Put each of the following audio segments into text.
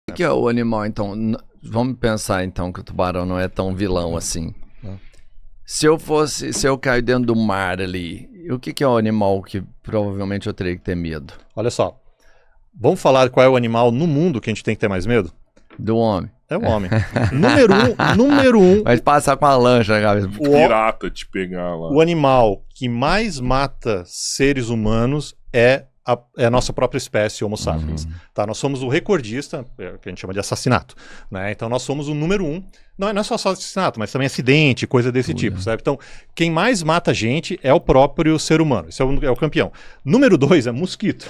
O que é o animal, então? Vamos pensar, então, que o tubarão não é tão vilão assim. Se eu cair dentro do mar ali, o que é o animal que provavelmente eu teria que ter medo? Olha só, vamos falar qual é o animal no mundo que a gente tem que ter mais medo? Do homem. É o homem. Número um. Vai passar com a lancha na cabeça. Pirata te pegar lá. O animal que mais mata seres humanos é a nossa própria espécie, Homo sapiens. Tá? Nós somos o recordista, que a gente chama de assassinato. Né? Então nós somos o número um. Não é só assassinato, mas também acidente, coisa desse tipo. Sabe? Então, quem mais mata gente é o próprio ser humano. Esse é o campeão. Número 2 é mosquito.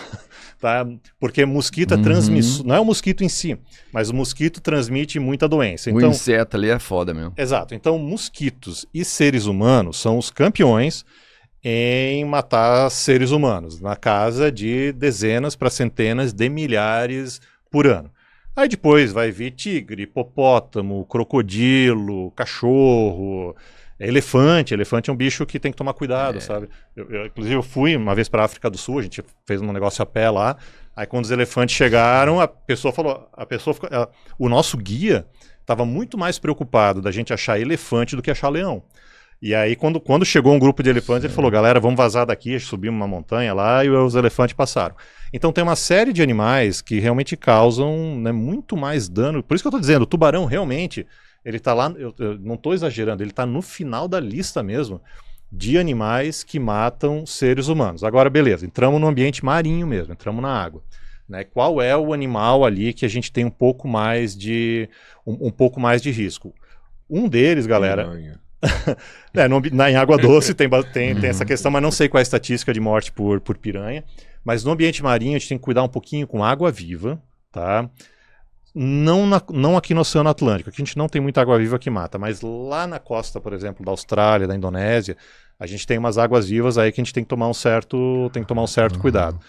Tá? Porque mosquito é transmissor. Não é o mosquito em si, mas o mosquito transmite muita doença. Então, o inseto ali é foda mesmo. Exato. Então, mosquitos e seres humanos são os campeões em matar seres humanos, na casa de dezenas para centenas de milhares por ano. Aí depois vai vir tigre, hipopótamo, crocodilo, cachorro, elefante. Elefante é um bicho que tem que tomar cuidado, sabe? Inclusive eu fui uma vez para a África do Sul, a gente fez um negócio a pé lá, aí quando os elefantes chegaram, a pessoa falou, o nosso guia estava muito mais preocupado da gente achar elefante do que achar leão. E aí, quando chegou um grupo de elefantes, ele falou, galera, vamos vazar daqui, subimos uma montanha lá e os elefantes passaram. Então tem uma série de animais que realmente causam, né, muito mais dano. Por isso que eu estou dizendo, o tubarão realmente, ele está lá, eu não estou exagerando, ele está no final da lista mesmo de animais que matam seres humanos. Agora, beleza, entramos no ambiente marinho mesmo, entramos na água. Né? Qual é o animal ali que a gente tem um pouco mais de risco? Um deles, galera... em água doce tem essa questão, mas não sei qual é a estatística de morte por piranha. Mas no ambiente marinho a gente tem que cuidar um pouquinho com água viva, tá? Não aqui no Oceano Atlântico, aqui a gente não tem muita água viva que mata, mas lá na costa, por exemplo, da Austrália, da Indonésia, a gente tem umas águas vivas aí que a gente tem que tomar um certo cuidado.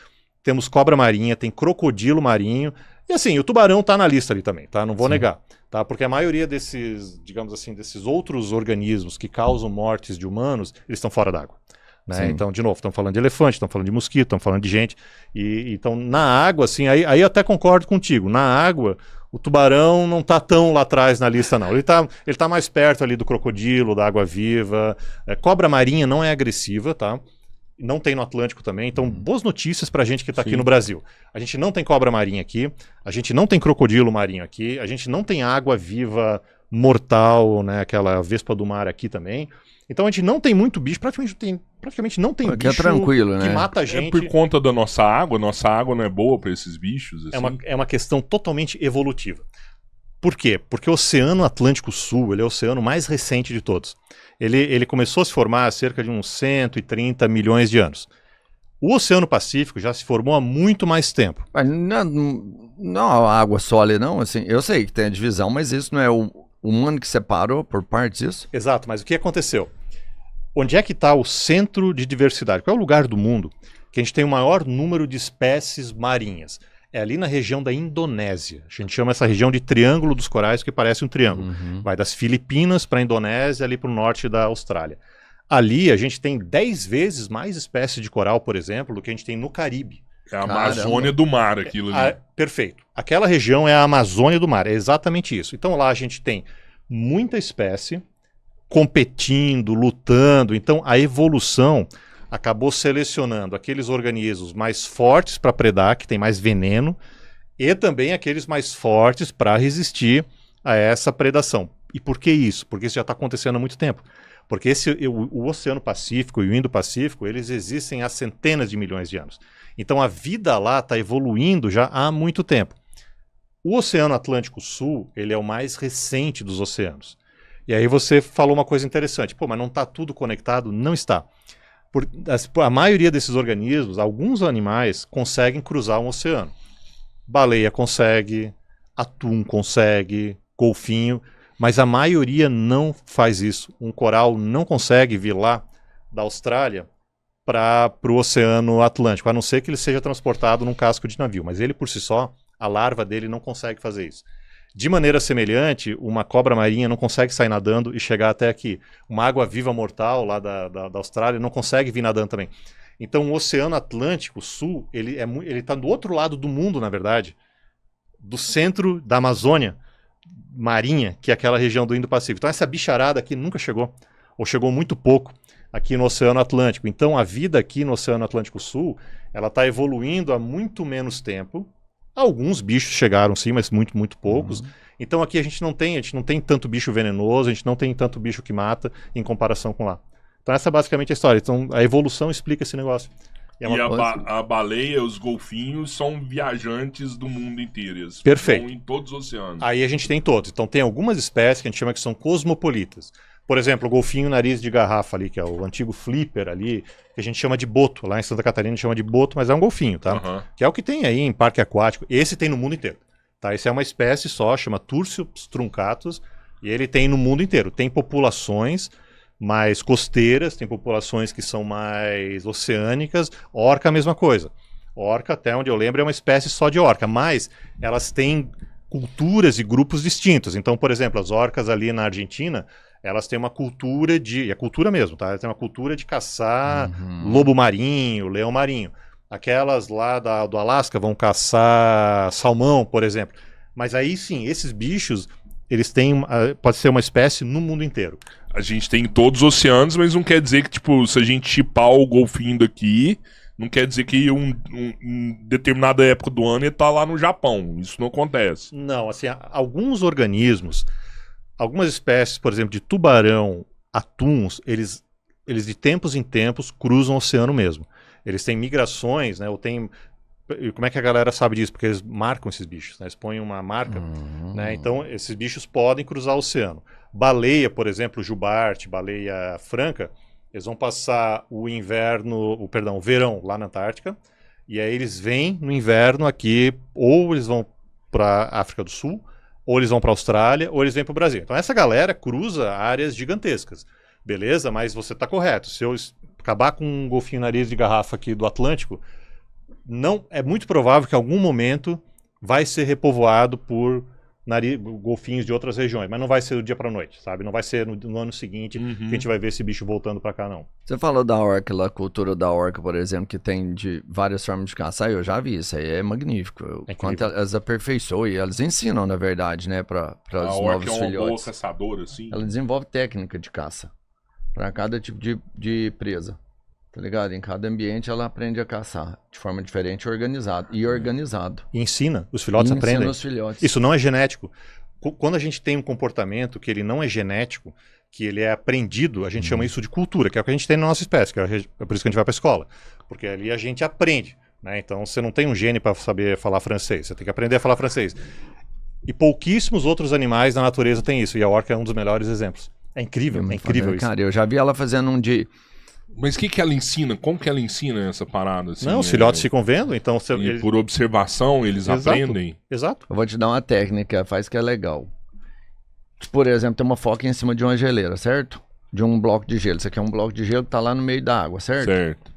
Temos cobra marinha, tem crocodilo marinho, e assim, o tubarão tá na lista ali também, tá? Não vou negar. Tá? Porque a maioria desses, digamos assim, desses outros organismos que causam mortes de humanos, eles estão fora d'água. Né? Então, de novo, estamos falando de elefante, estamos falando de mosquito, estamos falando de gente. Então, na água, assim, aí eu até concordo contigo. Na água, o tubarão não está tão lá atrás na lista, não. Ele tá mais perto ali do crocodilo, da água viva. Cobra marinha não é agressiva, tá? Não tem no Atlântico também, então boas notícias pra gente que tá aqui no Brasil. A gente não tem cobra marinha aqui, a gente não tem crocodilo marinho aqui, a gente não tem água viva mortal, né, aquela vespa do mar aqui também. Então a gente não tem muito bicho, praticamente não tem bicho tranquilo, que né? mata a gente. É por conta da nossa água não é boa pra esses bichos? Assim? É uma questão totalmente evolutiva. Por quê? Porque o Oceano Atlântico Sul, ele é o oceano mais recente de todos. Ele começou a se formar há cerca de uns 130 milhões de anos. O Oceano Pacífico já se formou há muito mais tempo. Mas não a água sólida, não. Assim, eu sei que tem a divisão, mas isso não é o humano que separou por partes disso? Exato, mas o que aconteceu? Onde é que está o centro de diversidade? Qual é o lugar do mundo que a gente tem o maior número de espécies marinhas? É ali na região da Indonésia. A gente chama essa região de Triângulo dos Corais, que parece um triângulo. Vai das Filipinas para a Indonésia, ali para o norte da Austrália. Ali a gente tem 10 vezes mais espécies de coral, por exemplo, do que a gente tem no Caribe. É a Amazônia do mar, aquilo ali. Perfeito. Aquela região é a Amazônia do mar, é exatamente isso. Então lá a gente tem muita espécie competindo, lutando. Então a evolução acabou selecionando aqueles organismos mais fortes para predar, que tem mais veneno, e também aqueles mais fortes para resistir a essa predação. E por que isso? Porque isso já está acontecendo há muito tempo. Porque o Oceano Pacífico e o Indo-Pacífico, eles existem há centenas de milhões de anos. Então a vida lá está evoluindo já há muito tempo. O Oceano Atlântico Sul, ele é o mais recente dos oceanos. E aí você falou uma coisa interessante. Pô, mas não está tudo conectado? Não está. A maioria desses organismos, alguns animais, conseguem cruzar um oceano. Baleia consegue, atum consegue, golfinho, mas a maioria não faz isso. Um coral não consegue vir lá da Austrália para o Oceano Atlântico, a não ser que ele seja transportado num casco de navio, mas ele por si só, a larva dele não consegue fazer isso. De maneira semelhante, uma cobra marinha não consegue sair nadando e chegar até aqui. Uma água-viva mortal lá da Austrália não consegue vir nadando também. Então o Oceano Atlântico Sul, ele está do outro lado do mundo, na verdade, do centro da Amazônia marinha, que é aquela região do Indo-Pacífico. Então essa bicharada aqui nunca chegou, ou chegou muito pouco aqui no Oceano Atlântico. Então a vida aqui no Oceano Atlântico Sul, ela está evoluindo há muito menos tempo. Alguns bichos chegaram sim, mas muito, muito poucos. Então aqui a gente não tem tanto bicho venenoso, a gente não tem tanto bicho que mata em comparação com lá. Então essa é basicamente a história. Então a evolução explica esse negócio. E a baleia, os golfinhos são viajantes do mundo inteiro. Eles Perfeito. vão em todos os oceanos. Aí a gente tem todos. Então tem algumas espécies que a gente chama que são cosmopolitas. Por exemplo, o golfinho nariz de garrafa ali, que é o antigo flipper ali, que a gente chama de boto. Lá em Santa Catarina a gente chama de boto, mas é um golfinho, tá? Que é o que tem aí em parque aquático. Esse tem no mundo inteiro. Tá? Esse é uma espécie só, chama Turcios truncatus, e ele tem no mundo inteiro. Tem populações mais costeiras, tem populações que são mais oceânicas. Orca a mesma coisa. Orca, até onde eu lembro, é uma espécie só de orca, mas elas têm culturas e grupos distintos. Então, por exemplo, as orcas ali na Argentina, elas têm uma cultura de... é cultura mesmo, tá? Elas têm uma cultura de caçar lobo marinho, leão marinho. Aquelas lá do Alasca vão caçar salmão, por exemplo. Mas aí sim, esses bichos, eles têm... pode ser uma espécie no mundo inteiro. A gente tem em todos os oceanos, mas não quer dizer que, tipo, se a gente chipar o golfinho daqui, não quer dizer que em determinada época do ano ele tá lá no Japão. Isso não acontece. Não, assim, alguns organismos, algumas espécies, por exemplo, de tubarão, atuns, eles de tempos em tempos cruzam o oceano mesmo. Eles têm migrações, né? Ou tem... Como é que a galera sabe disso? Porque eles marcam esses bichos, né? Eles põem uma marca, né? Então, esses bichos podem cruzar o oceano. Baleia, por exemplo, jubarte, baleia franca, eles vão passar o verão lá na Antártica, e aí eles vêm no inverno aqui, ou eles vão para a África do Sul, ou eles vão para a Austrália, ou eles vêm para o Brasil. Então essa galera cruza áreas gigantescas, beleza? Mas você está correto. Se eu acabar com um golfinho nariz de garrafa aqui do Atlântico, não é muito provável que em algum momento vai ser repovoado por golfinhos de outras regiões, mas não vai ser do dia para noite, sabe? Não vai ser no ano seguinte que a gente vai ver esse bicho voltando para cá, não. Você falou da orca, a cultura da orca, por exemplo, que tem de várias formas de caçar, eu já vi, isso aí é magnífico. Quanto elas aperfeiçoam e elas ensinam, na verdade, né, para os novos filhotes. A orca é uma boa caçadora, assim? Ela desenvolve técnica de caça para cada tipo de presa. Tá ligado? Em cada ambiente ela aprende a caçar de forma diferente, organizado. E ensina, os filhotes aprendem. Os filhotes. Isso não é genético. Quando a gente tem um comportamento que ele não é genético, que ele é aprendido, a gente chama isso de cultura, que é o que a gente tem na nossa espécie, que é por isso que a gente vai para a escola. Porque ali a gente aprende, né? Então você não tem um gene para saber falar francês, você tem que aprender a falar francês. E pouquíssimos outros animais na natureza têm isso, e a orca é um dos melhores exemplos. É incrível isso. Cara, eu já vi ela fazendo um de... Mas o que ela ensina? Como que ela ensina essa parada? Assim, não, os filhotes ficam vendo, então... por observação eles aprendem? Exato. Eu vou te dar uma técnica, faz que é legal. Por exemplo, tem uma foca em cima de uma geleira, certo? De um bloco de gelo. Isso aqui é um bloco de gelo que tá lá no meio da água, certo? Certo.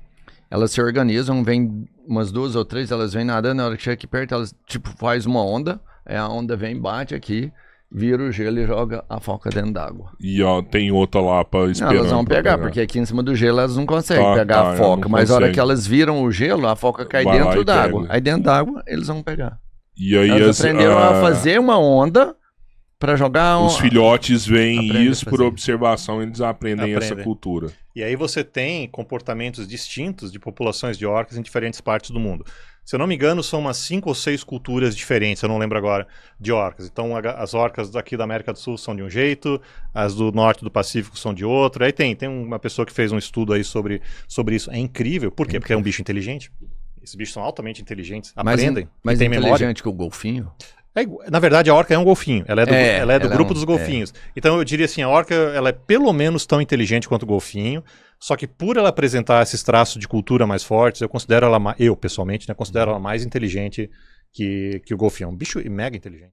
Elas se organizam, vem umas 2 ou 3, elas vêm nadando, na hora que chega aqui perto, elas tipo faz uma onda, aí a onda vem, bate aqui, vira o gelo e joga a foca dentro d'água. E ó, tem outra lá pra esperar. Elas vão pegar, porque aqui em cima do gelo elas não conseguem pegar a foca. Mas a hora que elas viram o gelo, a foca cai dentro d'água. Aí dentro d'água eles vão pegar. E aí elas aprenderam a fazer uma onda pra jogar... Os filhotes veem isso por observação, eles aprendem essa cultura. E aí você tem comportamentos distintos de populações de orcas em diferentes partes do mundo. Se eu não me engano, são umas 5 ou 6 culturas diferentes, eu não lembro agora, de orcas. Então, as orcas daqui da América do Sul são de um jeito, as do norte do Pacífico são de outro. Aí tem uma pessoa que fez um estudo aí sobre isso. É incrível. Por quê? Porque é um bicho inteligente. Esses bichos são altamente inteligentes, aprendem. Mais tem inteligente memória. que o golfinho? Na verdade, a orca é um golfinho. Ela é do grupo dos golfinhos. Então, eu diria assim, a orca ela é pelo menos tão inteligente quanto o golfinho. Só que por ela apresentar esses traços de cultura mais fortes, eu pessoalmente, né, considero ela mais inteligente que o golfinho. É um bicho mega inteligente.